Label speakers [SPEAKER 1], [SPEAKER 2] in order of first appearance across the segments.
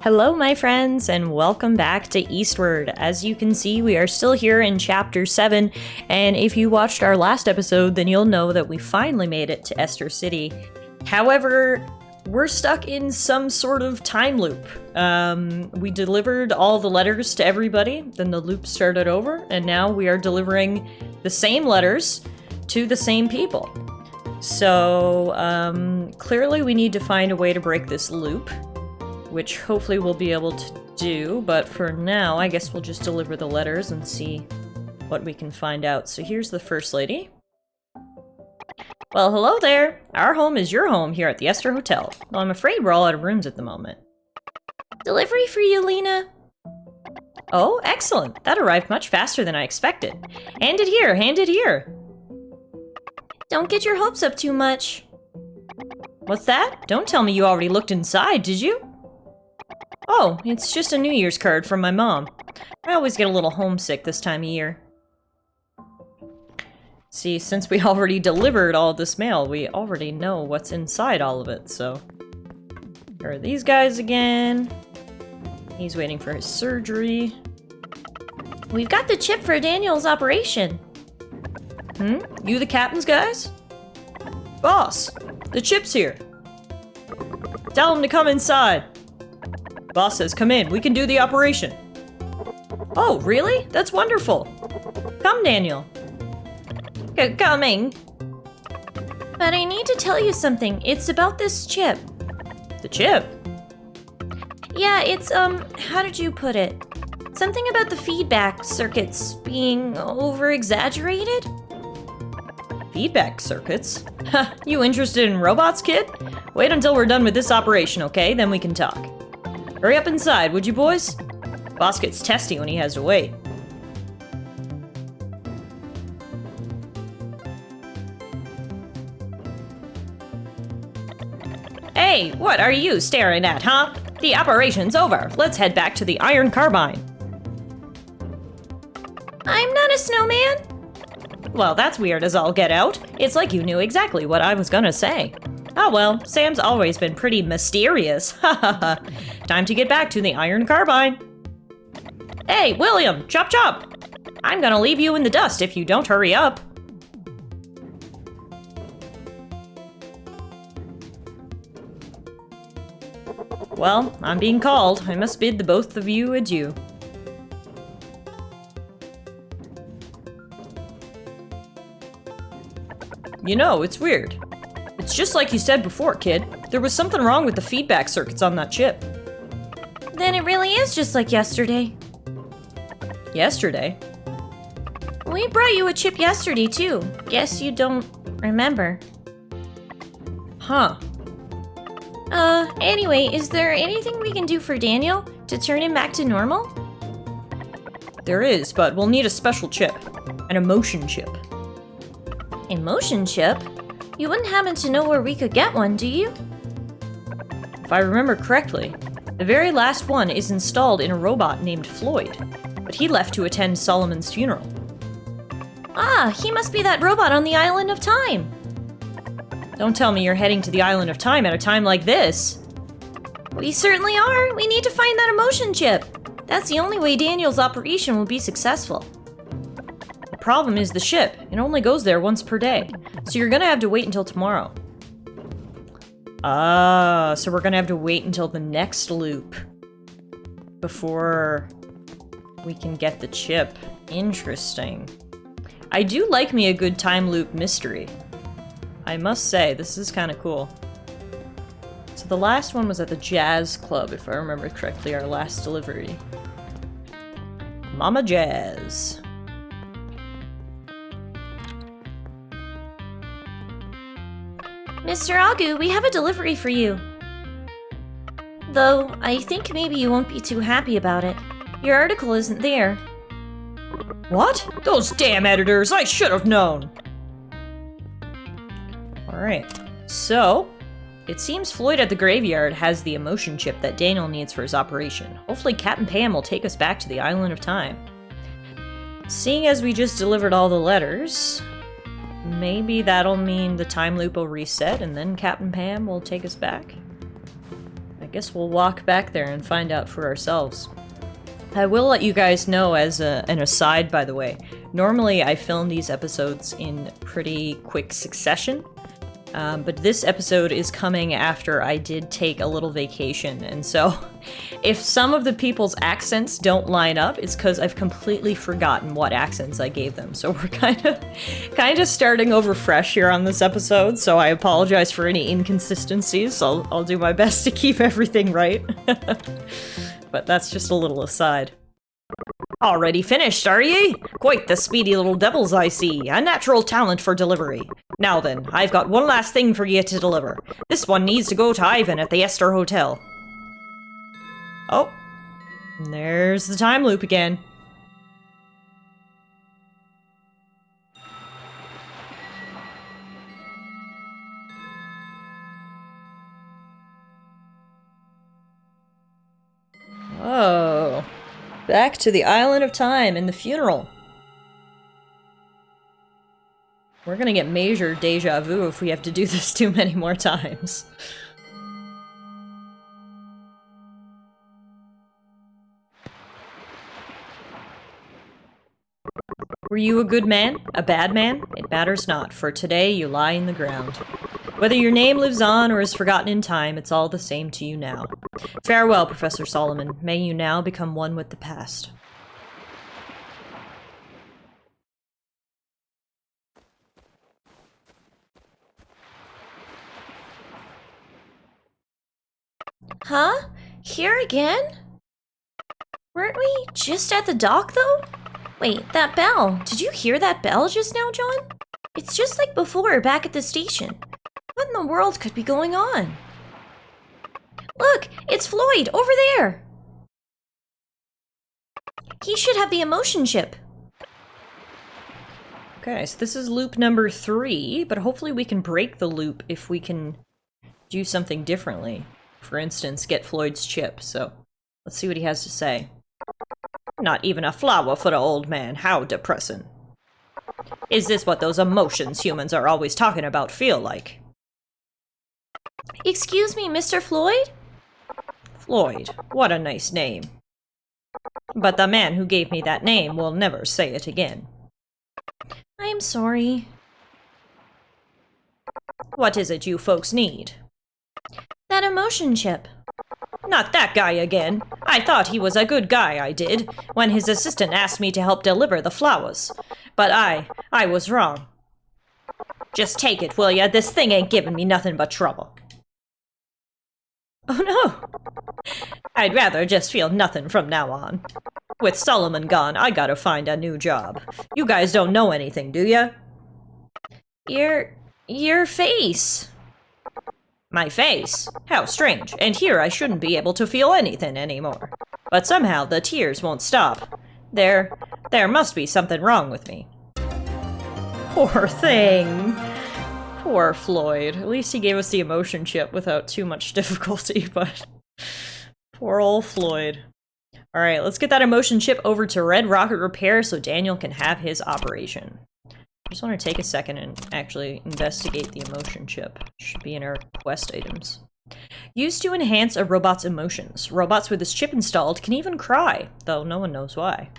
[SPEAKER 1] Hello, my friends, and welcome back to Eastward. As you can see, we are still here in Chapter 7, and if you watched our last episode, then you'll know that we finally made it to Esther City. However, we're stuck in some sort of time loop. We delivered all the letters to everybody, then the loop started over, and now we are delivering the same letters to the same people. So, clearly we need to find a way to break this loop, which hopefully we'll be able to do, but for now, I guess we'll just deliver the letters and see what we can find out. So here's the First Lady. Well, hello there! Our home is your home here at the Esther Hotel. Well, I'm afraid we're all out of rooms at the moment. Delivery for you, Lena. Oh, excellent! That arrived much faster than I expected. Hand it here, hand it here! Don't get your hopes up too much. What's that? Don't tell me you already looked inside, did you? Oh, it's just a New Year's card from my mom. I always get a little homesick this time of year. See, since we already delivered all this mail, we already know what's inside all of it, so... Here are these guys again. He's waiting for his surgery. We've got the chip for Daniel's operation. You the captain's guys? Boss, the chip's here. Tell him to come inside. Boss says, come in, we can do the operation. Oh, really? That's wonderful. Come, Daniel. Coming. But I need to tell you something. It's about this chip. The chip? Yeah, it's, how did you put it? Something about the feedback circuits being over-exaggerated? Feedback circuits? Ha, you interested in robots, kid? Wait until we're done with this operation, okay? Then we can talk. Hurry up inside, would you, boys? Boss gets testy when he has to wait. Hey, what are you staring at, huh? The operation's over. Let's head back to the iron carbine. I'm not a snowman. Well, that's weird as all get out. It's like you knew exactly what I was gonna say. Oh well, Sam's always been pretty mysterious. Ha ha ha. Time to get back to the iron carbine. Hey, William, chop chop! I'm gonna leave you in the dust if you don't hurry up. Well, I'm being called. I must bid the both of you adieu. You know, it's weird. It's just like you said before, kid. There was something wrong with the feedback circuits on that chip. Then it really is just like yesterday. Yesterday? We brought you a chip yesterday, too. Guess you don't remember. Huh. Anyway, is there anything we can do for Daniel to turn him back to normal? There is, but we'll need a special chip. An emotion chip. Emotion chip? You wouldn't happen to know where we could get one, do you? If I remember correctly, the very last one is installed in a robot named Floyd, but he left to attend Solomon's funeral. Ah, he must be that robot on the Island of Time! Don't tell me you're heading to the Island of Time at a time like this! We certainly are! We need to find that emotion chip! That's the only way Daniel's operation will be successful. The problem is the ship. It only goes there once per day, so you're gonna have to wait until tomorrow. Ah, so we're gonna have to wait until the next loop before we can get the chip. Interesting. I do like me a good time loop mystery. I must say, this is kind of cool. So the last one was at the Jazz Club, if I remember correctly, our last delivery. Mama Jazz. Mr. Agu, we have a delivery for you. Though, I think maybe you won't be too happy about it. Your article isn't there. What? Those damn editors! I should have known! Alright, so... It seems Floyd at the graveyard has the emotion chip that Daniel needs for his operation. Hopefully Captain Pam will take us back to the Island of Time. Seeing as we just delivered all the letters... Maybe that'll mean the time loop will reset and then Captain Pam will take us back? I guess we'll walk back there and find out for ourselves. I will let you guys know as an aside, by the way. Normally I film these episodes in pretty quick succession, but this episode is coming after I did take a little vacation, and so if some of the people's accents don't line up, it's because I've completely forgotten what accents I gave them. So we're kind of starting over fresh here on this episode, so I apologize for any inconsistencies. I'll do my best to keep everything right. But that's just a little aside. Already finished, are ye? Quite the speedy little devils I see. A natural talent for delivery. Now then, I've got one last thing for ye to deliver. This one needs to go to Ivan at the Esther Hotel. Oh. There's the time loop again. Oh. Back to the Island of Time and the funeral. We're gonna get major deja vu if we have to do this too many more times. Were you a good man? A bad man? It matters not, for today you lie in the ground. Whether your name lives on or is forgotten in time, it's all the same to you now. Farewell, Professor Solomon. May you now become one with the past.
[SPEAKER 2] Huh? Here again? Weren't we just at the dock, though? Wait, that bell. Did you hear that bell just now, John? It's just like before, back at the station. What in the world could be going on? Look, it's Floyd, over there! He should have the emotion chip.
[SPEAKER 1] Okay, so this is loop number 3, but hopefully we can break the loop if we can do something differently. For instance, get Floyd's chip, so let's see what he has to say. Not even a flower for the old man, how depressing. Is this what those emotions humans are always talking about feel like?
[SPEAKER 2] Excuse me, Mr. Floyd?
[SPEAKER 1] Floyd, what a nice name. But the man who gave me that name will never say it again.
[SPEAKER 2] I'm sorry.
[SPEAKER 1] What is it you folks need?
[SPEAKER 2] That emotion chip.
[SPEAKER 1] Not that guy again. I thought he was a good guy, I did, when his assistant asked me to help deliver the flowers. But I was wrong. Just take it, will ya? This thing ain't giving me nothing but trouble. Oh no! I'd rather just feel nothing from now on. With Solomon gone, I gotta find a new job. You guys don't know anything, do ya?
[SPEAKER 2] Your face.
[SPEAKER 1] My face? How strange. And here I shouldn't be able to feel anything anymore. But somehow the tears won't stop. There must be something wrong with me. Poor thing. Poor Floyd. At least he gave us the emotion chip without too much difficulty, but... Poor old Floyd. Alright, let's get that emotion chip over to Red Rocket Repair so Daniel can have his operation. I just want to take a second and actually investigate the emotion chip. It should be in our quest items. Used to enhance a robot's emotions. Robots with this chip installed can even cry, though no one knows why.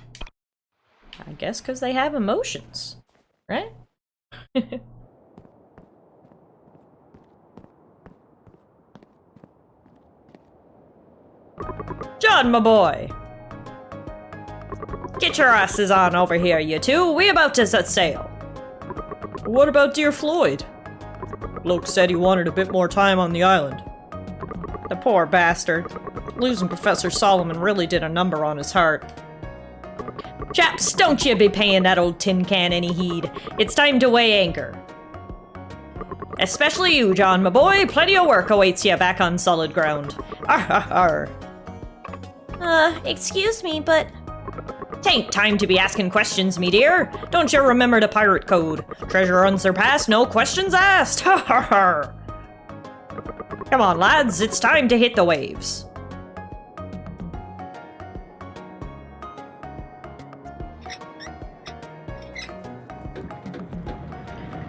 [SPEAKER 1] I guess because they have emotions, right? John, my boy! Get your asses on over here, you two. We about to set sail. What about dear Floyd? Bloke said he wanted a bit more time on the island. The poor bastard. Losing Professor Solomon really did a number on his heart. Chaps, don't you be paying that old tin can any heed. It's time to weigh anchor. Especially you, John, my boy. Plenty of work awaits you back on solid ground. Arr, arr, arr.
[SPEAKER 2] Excuse me, but...
[SPEAKER 1] Tain't time to be asking questions, me dear. Don't you remember the pirate code? Treasure unsurpassed, no questions asked. Ha ha ha. Come on, lads, it's time to hit the waves.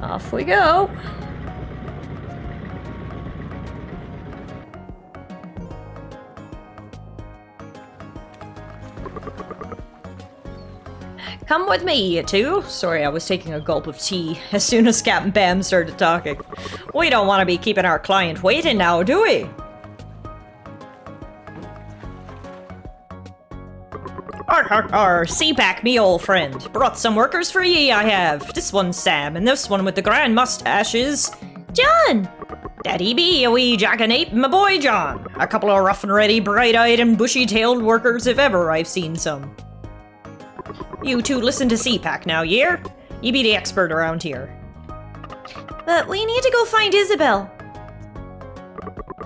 [SPEAKER 1] Off we go. Come with me, you two. Sorry, I was taking a gulp of tea as soon as Captain Bam started talking. We don't want to be keeping our client waiting now, do we? Arr, Seaback, me old friend. Brought some workers for ye, I have. This one's Sam, and this one with the grand mustache is...
[SPEAKER 2] John!
[SPEAKER 1] That he be a wee jackanape, my boy John. A couple of rough and ready, bright-eyed and bushy-tailed workers if ever I've seen some. You two listen to CPAC now, year? You be the expert around here.
[SPEAKER 2] But we need to go find Isabel.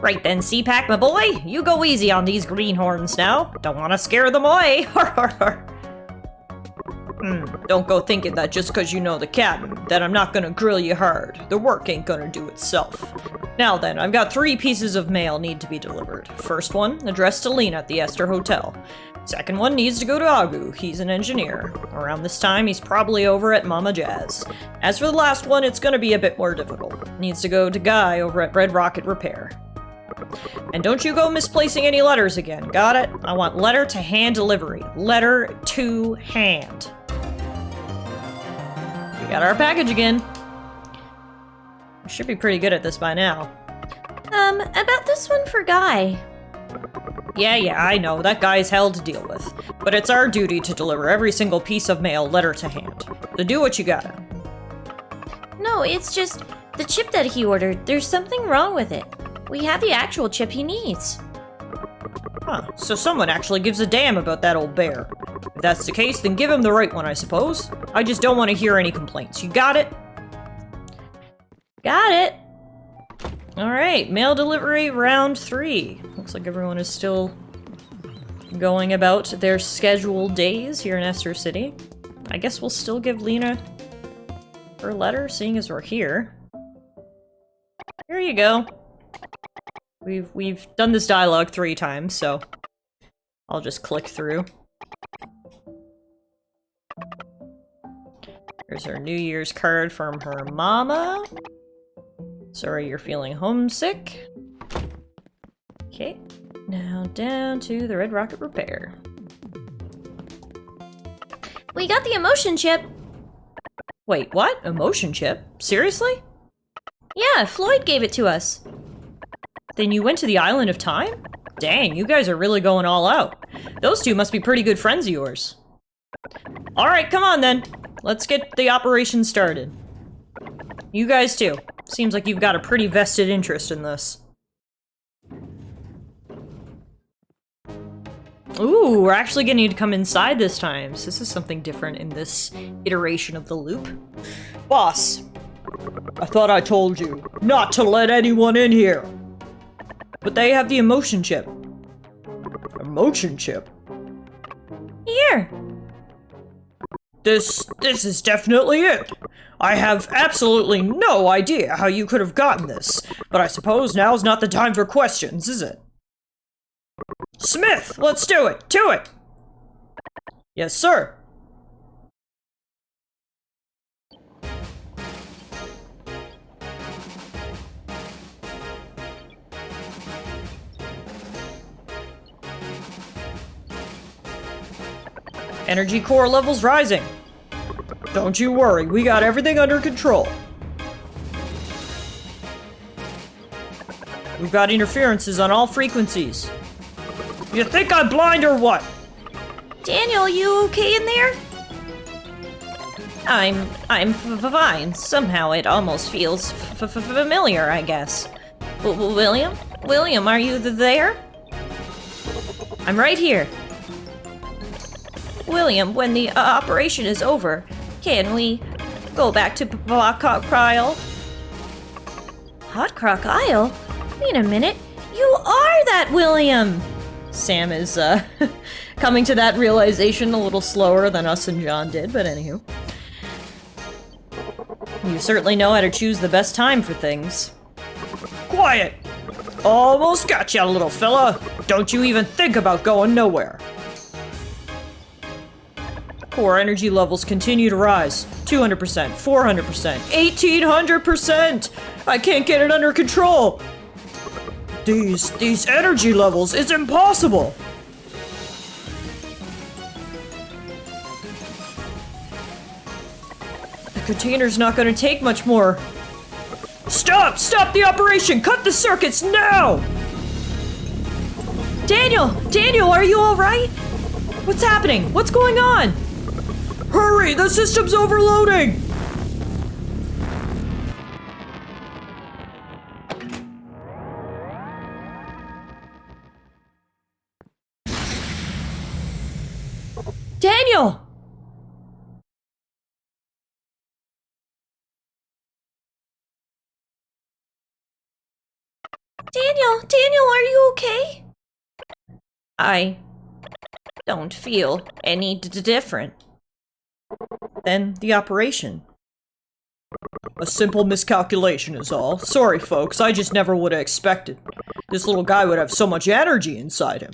[SPEAKER 1] Right then, CPAC, my boy. You go easy on these greenhorns now. Don't want to scare them away. Don't go thinking that just because you know the captain, that I'm not gonna grill you hard. The work ain't gonna do itself. Now then, I've got 3 pieces of mail need to be delivered. First one, addressed to Lena at the Esther Hotel. Second one needs to go to Agu. He's an engineer. Around this time, he's probably over at Mama Jazz. As for the last one, it's gonna be a bit more difficult. Needs to go to Guy over at Red Rocket Repair. And don't you go misplacing any letters again, got it? I want letter to hand delivery. Letter to hand. We got our package again. We should be pretty good at this by now.
[SPEAKER 2] About this one for Guy.
[SPEAKER 1] Yeah, I know. That guy's hell to deal with. But it's our duty to deliver every single piece of mail letter to hand. So do what you gotta.
[SPEAKER 2] No, it's just the chip that he ordered. There's something wrong with it. We have the actual chip he needs.
[SPEAKER 1] Huh, so someone actually gives a damn about that old bear. If that's the case, then give him the right one, I suppose. I just don't want to hear any complaints. You got it?
[SPEAKER 2] Got it.
[SPEAKER 1] Alright, mail delivery round 3. Looks like everyone is still going about their scheduled days here in Esther City. I guess we'll still give Lena her letter, seeing as we're here. Here you go. We've done this dialogue 3 times, so I'll just click through. Here's her New Year's card from her mama. Sorry you're feeling homesick. Okay, now down to the Red Rocket Repair.
[SPEAKER 2] We got the emotion chip.
[SPEAKER 1] Wait, what? Emotion chip? Seriously?
[SPEAKER 2] Yeah, Floyd gave it to us.
[SPEAKER 1] Then you went to the Island of Time? Dang, you guys are really going all out. Those two must be pretty good friends of yours. Alright, come on then. Let's get the operation started. You guys too. Seems like you've got a pretty vested interest in this. Ooh, we're actually getting to come inside this time, so this is something different in this iteration of the loop. Boss! I thought I told you not to let anyone in here! But they have the emotion chip. Emotion chip?
[SPEAKER 2] Here.
[SPEAKER 1] This is definitely it. I have absolutely no idea how you could have gotten this, but I suppose now's not the time for questions, is it? Smith, let's do it! To it! Yes, sir. Energy core levels rising. Don't you worry, we got everything under control. We've got interferences on all frequencies. You think I'm blind or what?
[SPEAKER 2] Daniel, you okay in there?
[SPEAKER 1] I'm fine. Somehow it almost feels familiar, I guess.
[SPEAKER 2] William? William, are you there?
[SPEAKER 1] I'm right here.
[SPEAKER 2] William, when the operation is over, can we go back to Hot Croc Hot Croc Isle? Wait a minute. You are that William!
[SPEAKER 1] Sam is, coming to that realization a little slower than us and John did, but anywho. You certainly know how to choose the best time for things. Quiet! Almost got ya, little fella! Don't you even think about going nowhere! Core energy levels continue to rise. 200%, 400%, 1800%! I can't get it under control! These energy levels, it's impossible! container's not gonna take much more. Stop! Stop the operation! Cut the circuits now! Daniel! Daniel, are you alright? What's happening? What's going on? Hurry! The system's overloading! Daniel!
[SPEAKER 2] Daniel, are you okay?
[SPEAKER 1] I don't feel any different than the operation. A simple miscalculation is all. Sorry, folks, I just never would have expected. This little guy would have so much energy inside him.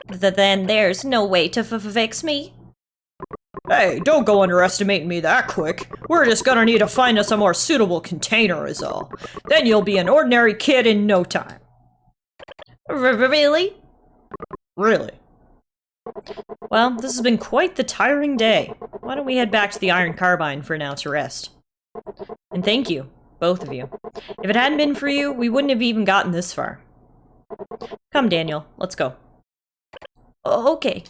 [SPEAKER 2] Then there's no way to fix me?
[SPEAKER 1] Hey, don't go underestimating me that quick. We're just gonna need to find us a more suitable container is all. Then you'll be an ordinary kid in no time.
[SPEAKER 2] Really?
[SPEAKER 1] Really? Well, this has been quite the tiring day. Why don't we head back to the Iron Carbine for now to rest? And thank you, both of you. If it hadn't been for you, we wouldn't have even gotten this far. Come, Daniel, let's go.
[SPEAKER 2] Okay.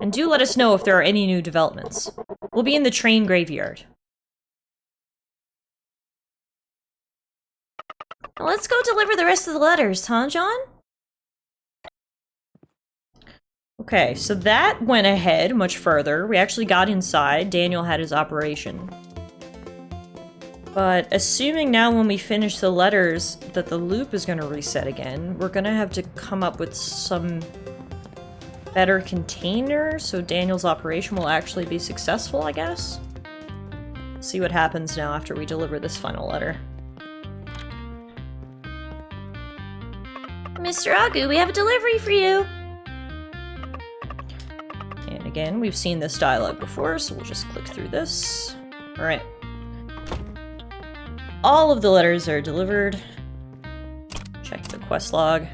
[SPEAKER 1] And do let us know if there are any new developments. We'll be in the train graveyard.
[SPEAKER 2] Let's go deliver the rest of the letters, huh, John?
[SPEAKER 1] Okay, so that went ahead much further. We actually got inside. Daniel had his operation. But assuming now when we finish the letters that the loop is going to reset again, we're going to have to come up with some better container so Daniel's operation will actually be successful, I guess? See what happens now after we deliver this final letter.
[SPEAKER 2] Mr. Agu, we have a delivery for you.
[SPEAKER 1] And again, we've seen this dialogue before, so we'll just click through this. Alright. All of the letters are delivered. Check the quest log.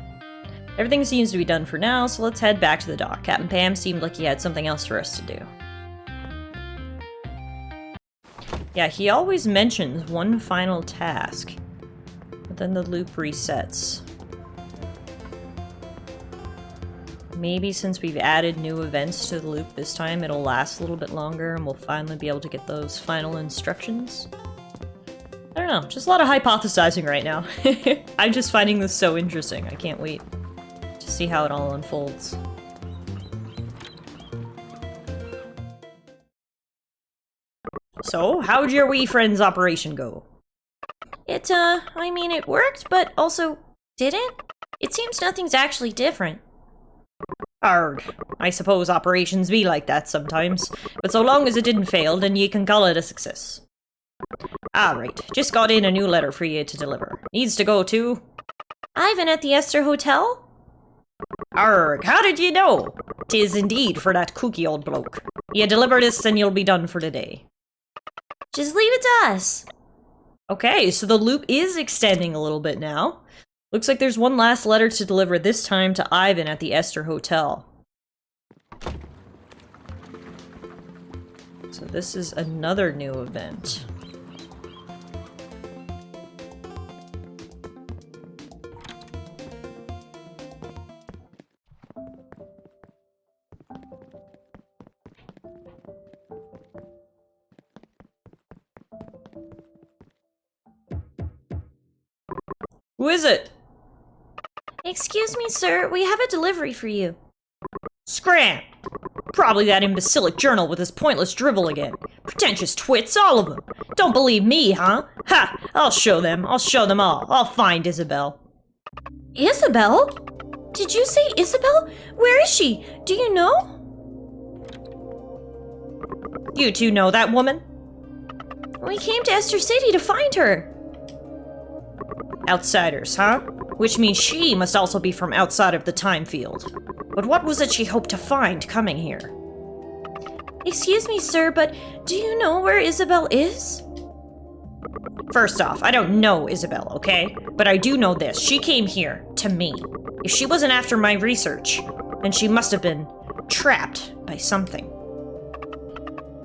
[SPEAKER 1] Everything seems to be done for now, so let's head back to the dock. Captain Pam seemed like he had something else for us to do. Yeah, he always mentions one final task, but then the loop resets. Maybe since we've added new events to the loop this time, it'll last a little bit longer and we'll finally be able to get those final instructions. I don't know, just a lot of hypothesizing right now. I'm just finding this so interesting. I can't wait to see how it all unfolds. So, how'd your wee friend's operation go?
[SPEAKER 2] I mean, it worked, but also didn't? It seems nothing's actually different.
[SPEAKER 1] Arg. I suppose operations be like that sometimes, but so long as it didn't fail, then ye can call it a success. Alright, just got in a new letter for you to deliver. Needs to go to...
[SPEAKER 2] Ivan at the Esther Hotel?
[SPEAKER 1] Arg, how did you know? 'Tis indeed for that kooky old bloke. You deliver this and you'll be done for the day.
[SPEAKER 2] Just leave it to us.
[SPEAKER 1] Okay, so the loop is extending a little bit now. Looks like there's one last letter to deliver, this time to Ivan at the Esther Hotel. So this is another new event. Who is it?
[SPEAKER 2] Excuse me, sir. We have a delivery for you.
[SPEAKER 1] Scram! Probably that imbecilic journal with his pointless drivel again. Pretentious twits, all of them. Don't believe me, huh? Ha! I'll show them. I'll show them all. I'll find Isabel.
[SPEAKER 2] Isabel? Did you say Isabel? Where is she? Do you know?
[SPEAKER 1] You two know that woman?
[SPEAKER 2] We came to Esther City to find her.
[SPEAKER 1] Outsiders, huh? Which means she must also be from outside of the time field. But what was it she hoped to find coming here?
[SPEAKER 2] Excuse me, sir, but do you know where Isabel is?
[SPEAKER 1] First off, I don't know Isabel, okay? But I do know this. She came here, to me. If she wasn't after my research, then she must have been trapped by something.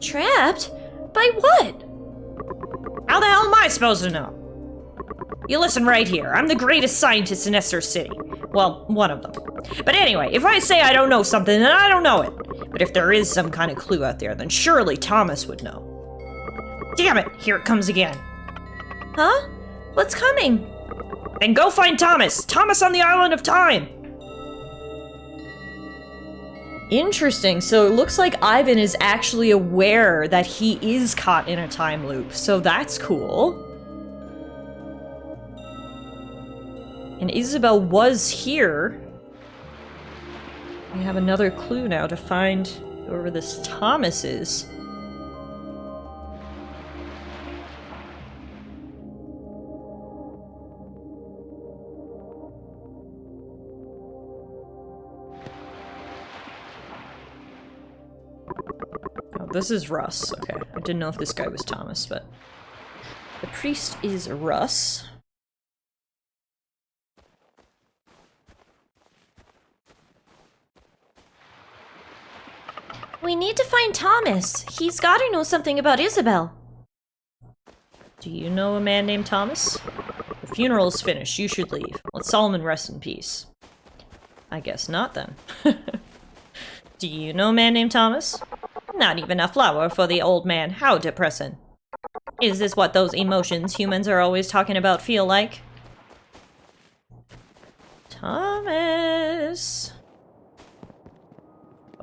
[SPEAKER 2] Trapped? By what?
[SPEAKER 1] How the hell am I supposed to know? You listen right here. I'm the greatest scientist in Esther City. Well, one of them. But anyway, if I say I don't know something, then I don't know it. But if there is some kind of clue out there, then surely Thomas would know. Damn it, here it comes again.
[SPEAKER 2] Huh? What's coming?
[SPEAKER 1] And go find Thomas! Thomas on the Island of Time! Interesting, so it looks like Ivan is actually aware that he is caught in a time loop, so that's cool. And Isabel was here. We have another clue now to find whoever this Thomas is. This is Russ. Okay, I didn't know if this guy was Thomas, but the priest is Russ.
[SPEAKER 2] We need to find Thomas. He's gotta know something about Isabel.
[SPEAKER 1] Do you know a man named Thomas? The funeral is finished. You should leave. Let Solomon rest in peace. I guess not, then. Do you know a man named Thomas? Not even a flower for the old man. How depressing. Is this what those emotions humans are always talking about feel like? Thomas.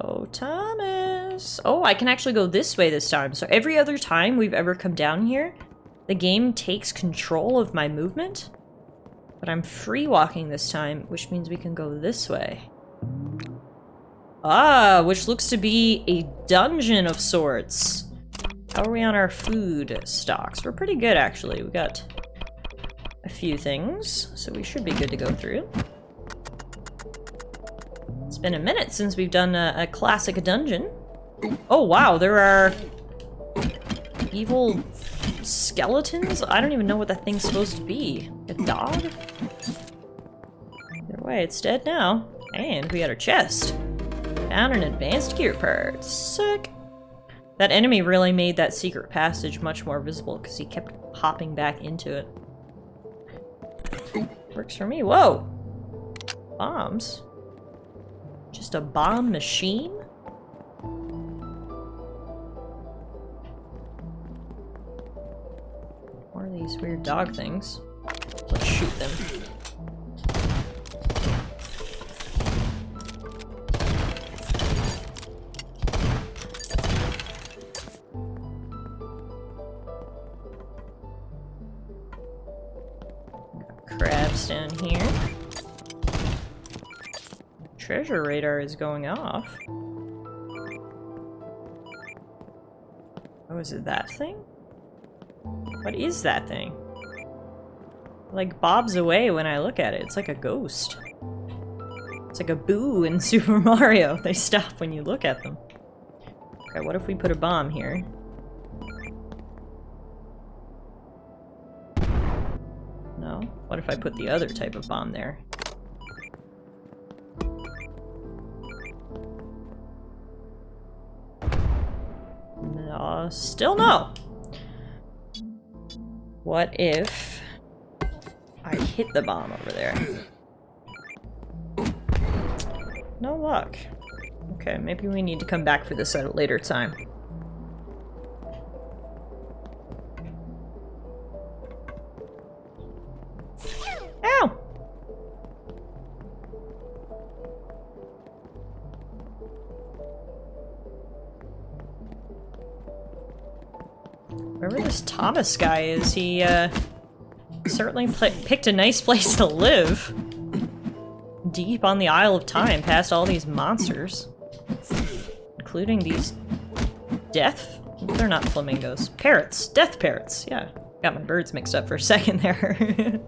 [SPEAKER 1] Oh, Thomas. Oh, I can actually go this way this time. So every other time we've ever come down here, the game takes control of my movement. But I'm free walking this time, which means we can go this way. Ah, which looks to be a dungeon of sorts. How are we on our food stocks? We're pretty good, actually. We got a few things, so we should be good to go through. It's been a minute since we've done a classic dungeon. Oh, wow, there are evil skeletons? I don't even know what that thing's supposed to be. A dog? Either way, it's dead now. And we got our chest. Found an advanced gear part. Sick. That enemy really made that secret passage much more visible because he kept hopping back into it. Works for me. Whoa! Bombs? Just a bomb machine? What are these weird dog things? Let's shoot them. Crabs down here. Treasure radar is going off. Oh, is it that thing? What is that thing? Like bobs away when I look at it. It's like a ghost. It's like a boo in Super Mario. They stop when you look at them. Okay, what if we put a bomb here? No? What if I put the other type of bomb there? No, still no. What if I hit the bomb over there? No luck. Okay, maybe we need to come back for this at a later time. Ow! Wherever this Thomas guy is, he certainly picked a nice place to live. Deep on the Isle of Time, past all these monsters. Including these death... They're not flamingos. Parrots. Death parrots, yeah. Got my birds mixed up for a second there.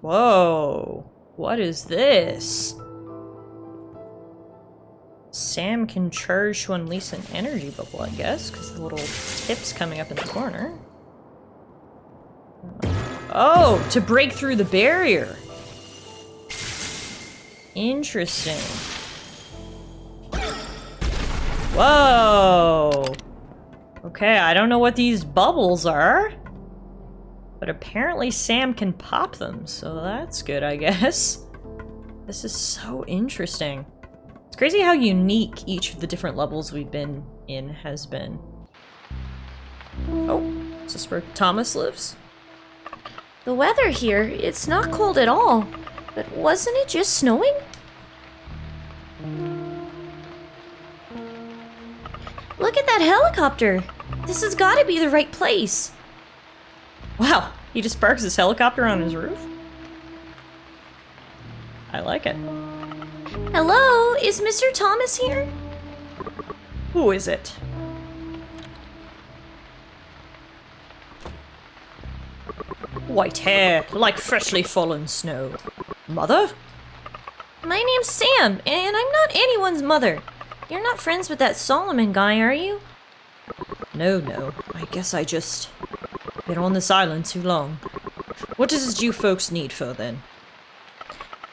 [SPEAKER 1] Whoa. What is this? Sam can charge to unleash an energy bubble, I guess, because the little tip's coming up in the corner. Oh, to break through the barrier. Interesting. Whoa. Okay, I don't know what these bubbles are, but apparently Sam can pop them, so that's good, I guess. This is so interesting. It's crazy how unique each of the different levels we've been in has been. Oh, is this where Thomas lives?
[SPEAKER 2] The weather here, it's not cold at all. But wasn't it just snowing? Look at that helicopter! This has gotta be the right place.
[SPEAKER 1] Wow, he just parks his helicopter on his roof? I like it.
[SPEAKER 2] Hello, is Mr. Thomas here?
[SPEAKER 1] Who is it? White hair, like freshly fallen snow. Mother?
[SPEAKER 2] My name's Sam, and I'm not anyone's mother. You're not friends with that Solomon guy, are you?
[SPEAKER 1] No. I guess I just been on this island too long. What does you folks need for, then?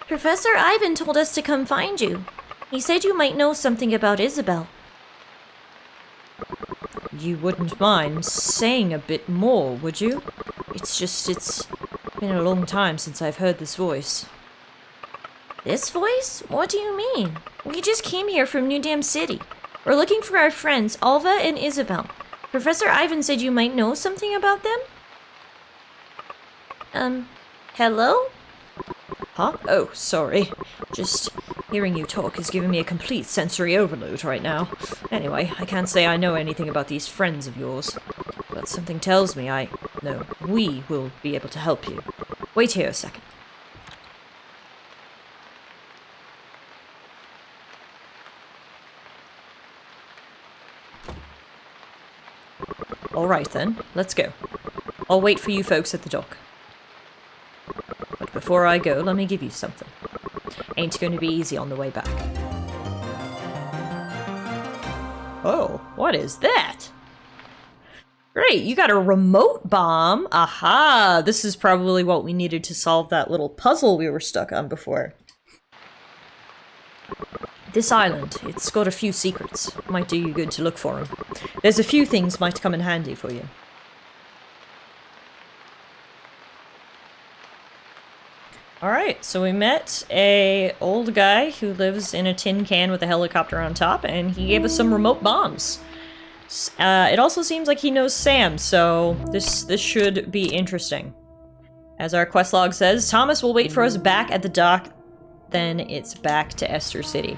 [SPEAKER 2] Professor Ivan told us to come find you. He said you might know something about Isabel.
[SPEAKER 1] You wouldn't mind saying a bit more, would you? It's been a long time since I've heard this voice.
[SPEAKER 2] This voice? What do you mean? We just came here from New Dam City. We're looking for our friends, Alva and Isabel. Professor Ivan said you might know something about them? Hello?
[SPEAKER 1] Huh? Oh, sorry. Just hearing you talk is giving me a complete sensory overload right now. Anyway, I can't say I know anything about these friends of yours. But something tells me we will be able to help you. Wait here a second. Alright then, let's go. I'll wait for you folks at the dock. But before I go, let me give you something. Ain't going to be easy on the way back. Oh, what is that? Great, you got a remote bomb. Aha, this is probably what we needed to solve that little puzzle we were stuck on before. This island, it's got a few secrets. Might do you good to look for them. There's a few things might come in handy for you. Alright, so we met a old guy who lives in a tin can with a helicopter on top, and he gave us some remote bombs. It also seems like he knows Sam, so this should be interesting. As our quest log says, Thomas will wait for us back at the dock, then it's back to Esther City.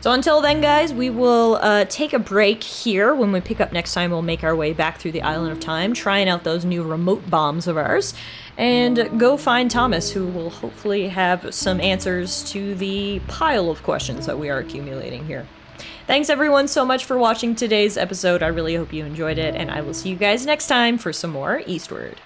[SPEAKER 1] So until then, guys, we will take a break here. When we pick up next time, we'll make our way back through the Island of Time, trying out those new remote bombs of ours, and go find Thomas, who will hopefully have some answers to the pile of questions that we are accumulating here. Thanks everyone so much for watching today's episode. I really hope you enjoyed it, and I will see you guys next time for some more Eastward.